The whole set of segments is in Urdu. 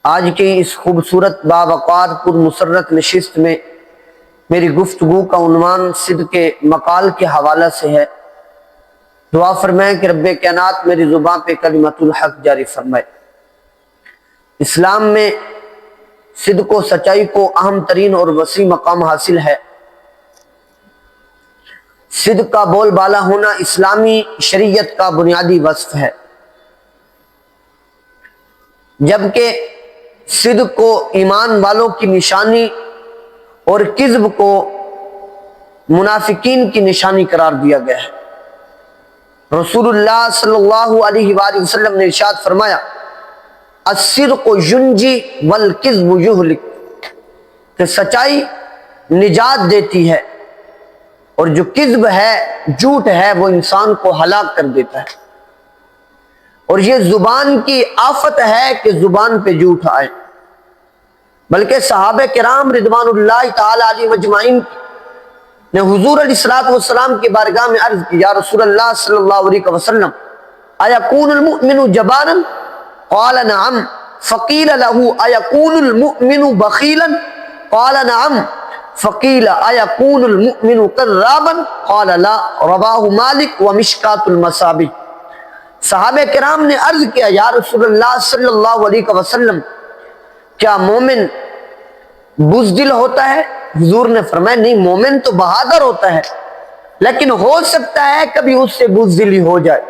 آج کی اس خوبصورت باوقار پر مسرت نشست میں میری گفتگو کا عنوان صدق مقال کے حوالہ سے ہے۔ دعا فرمائیں کہ رب کائنات میری زبان پہ کلمۃ الحق جاری فرمائے۔ اسلام میں صدق و سچائی کو اہم ترین اور وسیع مقام حاصل ہے۔ صدق کا بول بالا ہونا اسلامی شریعت کا بنیادی وصف ہے، جبکہ صدق کو ایمان والوں کی نشانی اور کذب کو منافقین کی نشانی قرار دیا گیا ہے۔ رسول اللہ صلی اللہ علیہ وآلہ وسلم نے ارشاد فرمایا، الصدق ینجی والکذب یہلک، کہ سچائی نجات دیتی ہے اور جو کذب ہے، جھوٹ ہے، وہ انسان کو ہلاک کر دیتا ہے۔ اور یہ زبان کی آفت ہے کہ زبان پہ جھوٹ آئے۔ بلکہ صحابہ کرام رضوان اللہ تعالی علیہ مجمعین نے حضور علیہ الصلوۃ والسلام کی بارگاہ میں عرض کی، یا رسول اللہ صلی اللہ علیہ وسلم، ایکون المؤمن جبانا؟ قال نعم۔ فقیل له ایکون المؤمن بخیلا؟ قال نعم۔ فقیل ایکون المؤمن کذابا؟ قال لا۔ رواہ مالک ومشکاۃ المصابیح۔ صحابہ کرام نے عرض کیا، یا رسول اللہ صلی اللہ علیہ وسلم، کیا مومن بزدل ہوتا ہے؟ حضور نے فرمایا، نہیں، مومن تو بہادر ہوتا ہے، لیکن ہو سکتا ہے کبھی اس سے بزدلی ہو جائے۔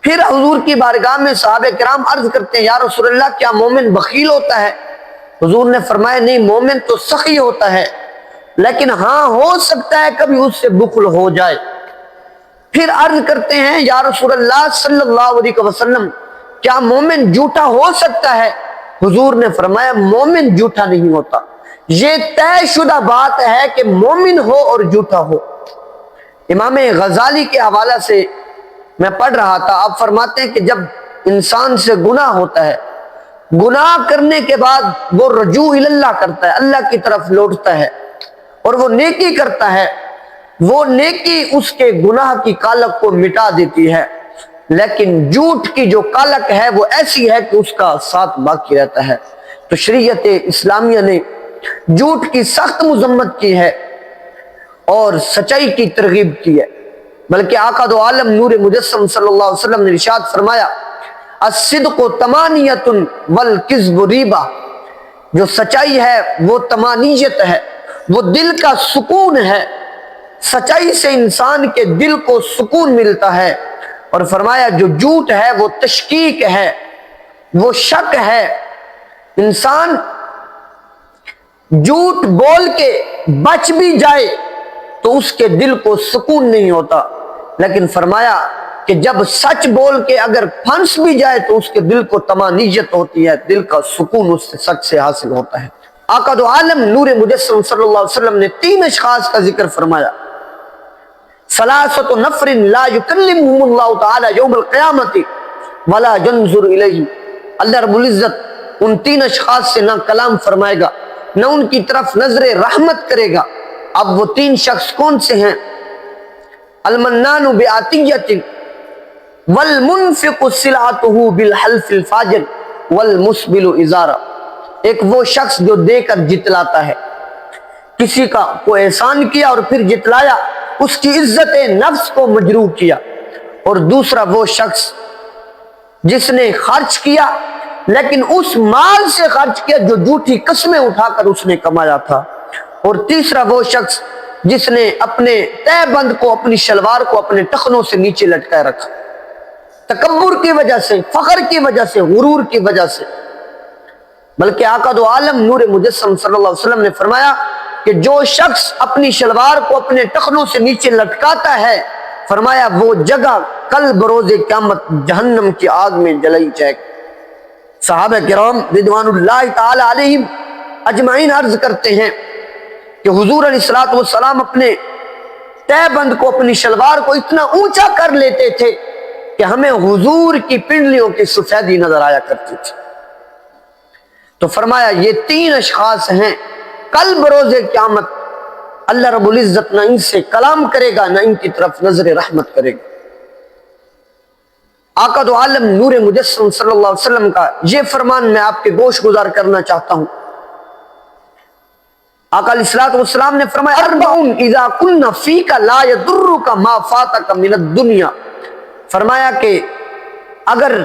پھر حضور کی بارگاہ میں صحابہ کرام عرض کرتے ہیں، یا رسول اللہ، کیا مومن بخیل ہوتا ہے؟ حضور نے فرمایا، نہیں، مومن تو سخی ہوتا ہے، لیکن ہاں ہو سکتا ہے کبھی اس سے بخل ہو جائے۔ پھر عرض کرتے ہیں، یا رسول اللہ صلی اللہ علیہ وسلم، کیا مومن جھوٹا ہو سکتا ہے؟ حضور نے فرمایا، مومن جھوٹا نہیں ہوتا، یہ طے شدہ بات ہے کہ مومن ہو اور جھوٹا ہو۔ امام غزالی کے حوالہ سے میں پڑھ رہا تھا، آپ فرماتے ہیں کہ جب انسان سے گناہ ہوتا ہے، گناہ کرنے کے بعد وہ رجوع اللہ کرتا ہے، اللہ کی طرف لوٹتا ہے اور وہ نیکی کرتا ہے، وہ نیکی اس کے گناہ کی کالک کو مٹا دیتی ہے، لیکن جھوٹ کی جو کالک ہے وہ ایسی ہے کہ اس کا ساتھ باقی رہتا ہے۔ تو شریعت اسلامیہ نے جھوٹ کی سخت مذمت کی ہے اور سچائی کی ترغیب کی ہے۔ بلکہ آقا دو عالم نور مجسم صلی اللہ علیہ وسلم نے ارشاد فرمایا، الصدق تمانیۃ والکذب ریبہ، جو سچائی ہے وہ تمانیت ہے، وہ دل کا سکون ہے۔ سچائی سے انسان کے دل کو سکون ملتا ہے۔ اور فرمایا، جو جھوٹ ہے وہ تشکیک ہے، وہ شک ہے۔ انسان جھوٹ بول کے بچ بھی جائے تو اس کے دل کو سکون نہیں ہوتا، لیکن فرمایا کہ جب سچ بول کے اگر پھنس بھی جائے تو اس کے دل کو طمانینت ہوتی ہے، دل کا سکون اس سے سچ سے حاصل ہوتا ہے۔ آقا دو عالم نور مجسم صلی اللہ علیہ وسلم نے 3 اشخاص کا ذکر فرمایا، ثلاثۃ نفر لا یکلمہم اللہ تعالی یوم القیامۃ ولا ینظر الیہم۔ اللہ رب العزت ان 3 اشخاص سے نہ کلام فرمائے گا، نہ ان کی طرف نظر رحمت کرے گا۔ اب وہ 3 شخص کون سے ہیں؟ المنان بعطیۃ والمنفق سلعتہ بالحلف الفاجر والمسبل ازارہ۔ ایک وہ شخص جو دے کر جتلاتا ہے، کسی کا کوئی احسان کیا اور پھر جتلایا، اس کی عزت نفس کو مجروح کیا۔ اور دوسرا وہ شخص جس نے خرچ کیا لیکن اس مال سے خرچ کیا جو جھوٹی قسمیں اٹھا کر اس نے کمایا تھا۔ اور تیسرا وہ شخص جس نے اپنے تہ بند کو، اپنی شلوار کو اپنے ٹخنوں سے نیچے لٹکائے رکھا، تکبر کی وجہ سے، فخر کی وجہ سے، غرور کی وجہ سے۔ بلکہ آقا دو عالم نور مجسم صلی اللہ علیہ وسلم نے فرمایا کہ جو شخص اپنی شلوار کو اپنے ٹخنوں سے نیچے لٹکاتا ہے، فرمایا وہ جگہ کل بروز قیامت جہنم کی آگ میں جلائی جائے گی۔ صحابہ کرام رضوان اللہ تعالی علیہم اجمعین عرض کرتے ہیں کہ حضور علیہ الصلوۃ والسلام اپنے تہ بند کو، اپنی شلوار کو اتنا اونچا کر لیتے تھے کہ ہمیں حضور کی پنڈلیوں کی سفیدی نظر آیا کرتی تھی۔ تو فرمایا یہ 3 اشخاص ہیں، کل بروز قیامت اللہ رب العزت نہ ان سے کلام کرے گا، نہ ان کی طرف نظر رحمت کرے گا۔ آقا دو عالم نور مجسم صلی اللہ علیہ وسلم کا یہ فرمان میں آپ کے گوش گزار کرنا چاہتا ہوں۔ آقا علیہ الصلوۃ والسلام نے فرمایا اربعون اذا کن فیک لا یضرک ما فاتک من الدنیا، فرمایا کہ اگر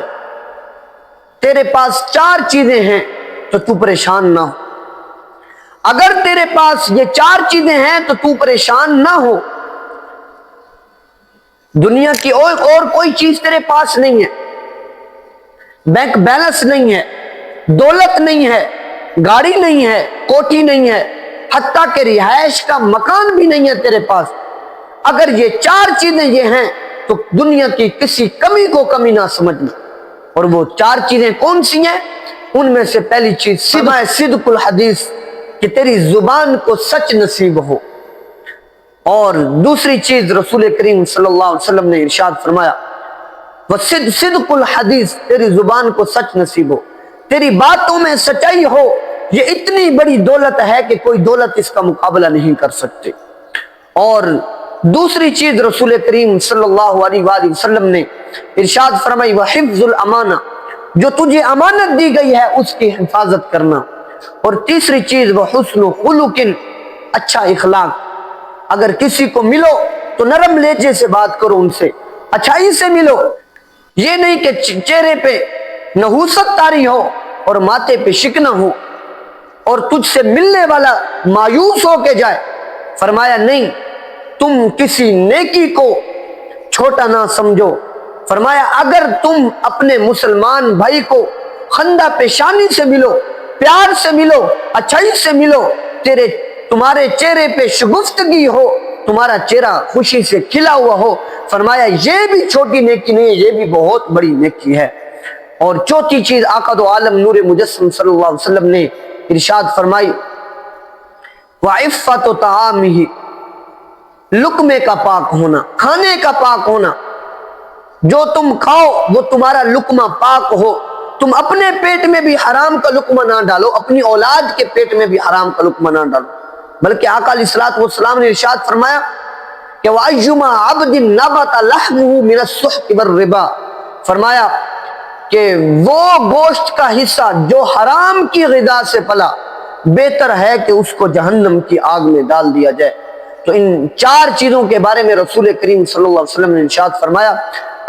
تیرے پاس 4 چیزیں ہیں تو تو پریشان نہ ہو، اگر تیرے پاس یہ 4 چیزیں ہیں تو تو پریشان نہ ہو۔ دنیا کی اور کوئی چیز تیرے پاس نہیں ہے، بینک بیلنس نہیں ہے، دولت نہیں ہے، گاڑی نہیں ہے، کوٹھی نہیں ہے، حتیٰ کہ رہائش کا مکان بھی نہیں ہے تیرے پاس، اگر یہ 4 چیزیں یہ ہیں تو دنیا کی کسی کمی کو کمی نہ سمجھنا۔ اور وہ 4 چیزیں کون سی ہیں؟ ان میں سے پہلی چیز صدق الحدیث، کہ تیری زبان کو سچ نصیب ہو، اور دوسری چیز رسول کریم صلی اللہ علیہ وسلم نے ارشاد فرمایا صدق الحدیث، تیری زبان کو سچ نصیب ہو، تیری باتوں میں سچائی ہو۔ یہ اتنی بڑی دولت ہے کہ کوئی دولت اس کا مقابلہ نہیں کر سکتے۔ اور دوسری چیز رسول کریم صلی اللہ علیہ وآلہ وسلم نے ارشاد فرمائی وحفظ الامانہ، جو تجھے امانت دی گئی ہے اس کی حفاظت کرنا۔ اور تیسری چیز وحسن خلق، اچھا اخلاق، اگر کسی کو ملو تو نرم لہجے سے بات کرو، ان سے اچھائی سے ملو، یہ نہیں کہ چہرے پہ نحوست طاری ہو اور ماتھے پہ شکنہ ہو اور تجھ سے ملنے والا مایوس ہو کے جائے۔ فرمایا نہیں، تم کسی نیکی کو چھوٹا نہ سمجھو۔ فرمایا اگر تم اپنے مسلمان بھائی کو خندہ پیشانی سے ملو، پیار سے ملو، اچھائی سے ملو، تمہارے چہرے پہ شگفتگی ہو، تمہارا چہرہ خوشی سے کھلا ہوا ہو، فرمایا یہ بھی چھوٹی نیکی نہیں ہے، یہ بھی بہت بڑی نیکی ہے۔ اور چوتھی چیز آقا دو عالم نور مجسم صلی اللہ علیہ وسلم نے ارشاد فرمائی وعفت طعامہ، لقمے کا پاک ہونا، کھانے کا پاک ہونا، جو تم کھاؤ وہ تمہارا لقمہ پاک ہو، تم اپنے پیٹ میں بھی حرام کا لقمہ نہ ڈالو، اپنی اولاد کے پیٹ میں بھی حرام کا لقمہ نہ ڈالو، بلکہ آقا علیہ الصلوۃ والسلام نے ارشاد فرمایا کہ وَأَيُّمَا عَبْدٍ نَبَتَ لَحْمُهُ مِنَ السُّحْتِ وَالرِّبَا، فرمایا کہ وہ گوشت کا حصہ جو حرام کی غذا سے پلا، بہتر ہے کہ اس کو جہنم کی آگ میں ڈال دیا جائے۔ تو ان 4 چیزوں کے بارے میں رسول کریم صلی اللہ علیہ وسلم نے ارشاد فرمایا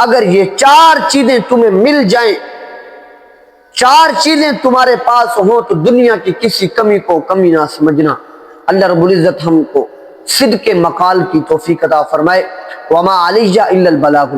اگر یہ 4 چیزیں تمہیں مل جائیں، 4 چیزیں تمہارے پاس ہوں تو دنیا کی کسی کمی کو کمی نہ سمجھنا۔ اللہ رب العزت ہم کو صدق مقال کی توفیق عطا فرمائے۔ وما علیہ الا البلاغ۔